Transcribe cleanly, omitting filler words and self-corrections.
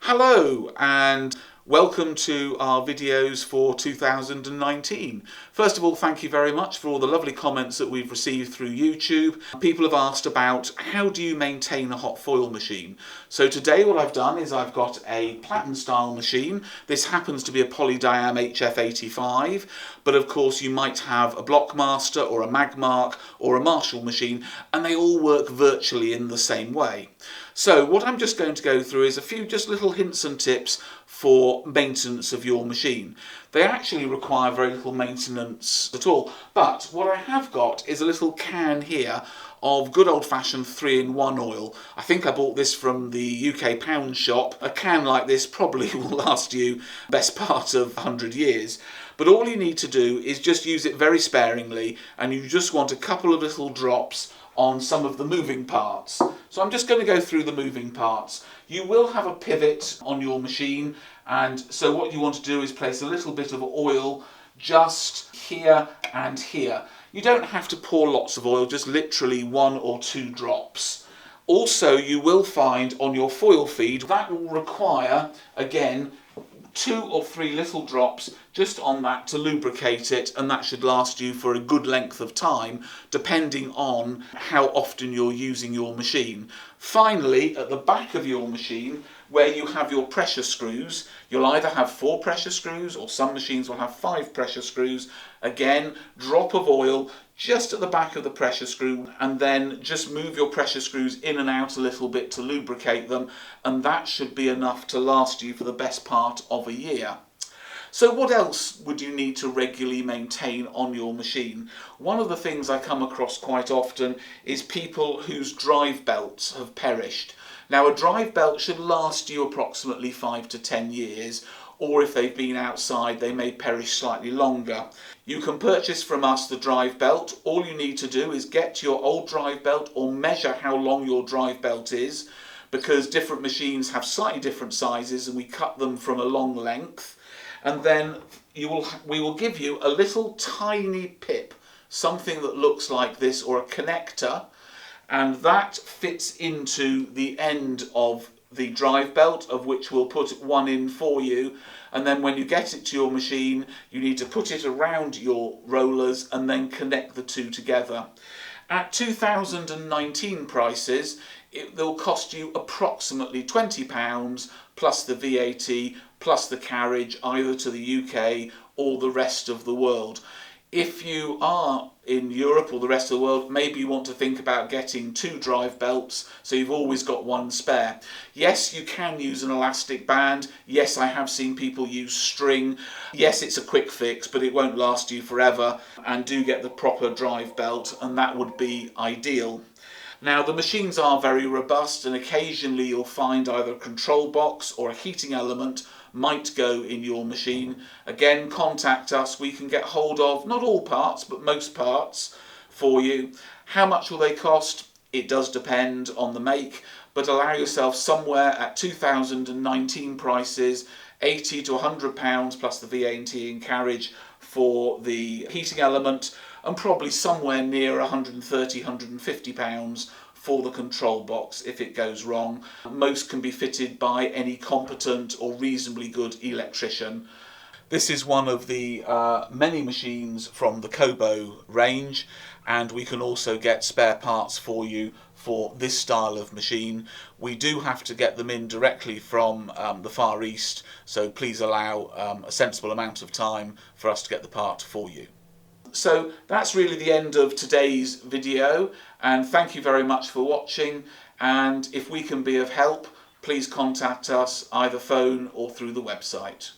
Hello and welcome to our videos for 2019. First of all, thank you very much for all the lovely comments that we've received through YouTube. People have asked about how do you maintain a hot foil machine. So today what I've done is I've got a platen style machine. This happens to be a Polydiam HF85, but of course you might have a Blockmaster or a Magmark or a Marshall machine, and they all work virtually in the same way. So what I'm just going to go through is a few just little hints and tips for maintenance of your machine. They actually require very little maintenance at all, but what I have got is a little can here of good old-fashioned 3-in-1 oil. I think I bought this from the UK pound shop. A can like this probably will last you best part of 100 years. But all you need to do is just use it very sparingly, and you just want a couple of little drops on some of the moving parts. So I'm just going to go through the moving parts. You will have a pivot on your machine, and so what you want to do is place a little bit of oil just here and here. You don't have to pour lots of oil, just literally 1 or 2 drops. Also, you will find on your foil feed that will require, again, 2 or 3 little drops just on that to lubricate it, and that should last you for a good length of time depending on how often you're using your machine. Finally, at the back of your machine where you have your pressure screws, you'll either have 4 pressure screws or some machines will have 5 pressure screws. Again, drop of oil just at the back of the pressure screw, and then just move your pressure screws in and out a little bit to lubricate them, and that should be enough to last you for the best part of a year. So what else would you need to regularly maintain on your machine? One of the things I come across quite often is people whose drive belts have perished. Now, a drive belt should last you approximately 5 to 10 years, or if they've been outside they may perish slightly longer. You can purchase from us the drive belt. All you need to do is get your old drive belt or measure how long your drive belt is, because different machines have slightly different sizes and we cut them from a long length. And then we will give you a little tiny pip, something that looks like this, or a connector, and that fits into the end of the drive belt, of which we'll put one in for you. And then when you get it to your machine, you need to put it around your rollers and then connect the two together. At 2019 prices, they'll cost you approximately £20 plus the VAT plus the carriage either to the UK or the rest of the world. If you are in Europe or the rest of the world, maybe you want to think about getting 2 drive belts so you've always got one spare. Yes, you can use an elastic band. Yes, I have seen people use string. Yes, it's a quick fix, but it won't last you forever. And do get the proper drive belt, and that would be ideal. Now, the machines are very robust, and occasionally you'll find either a control box or a heating element might go in your machine. Again, contact us. We can get hold of not all parts but most parts for you. How much will they cost? It does depend on the make, but allow yourself somewhere at 2019 prices, £80 to £100 plus the VAT and carriage for the heating element, and probably somewhere near £130, £150 for the control box if it goes wrong. Most can be fitted by any competent or reasonably good electrician. This is one of the many machines from the Kobo range, and we can also get spare parts for you for this style of machine. We do have to get them in directly from the Far East, so please allow a sensible amount of time for us to get the part for you. So that's really the end of today's video, and thank you very much for watching, and if we can be of help, please contact us either phone or through the website.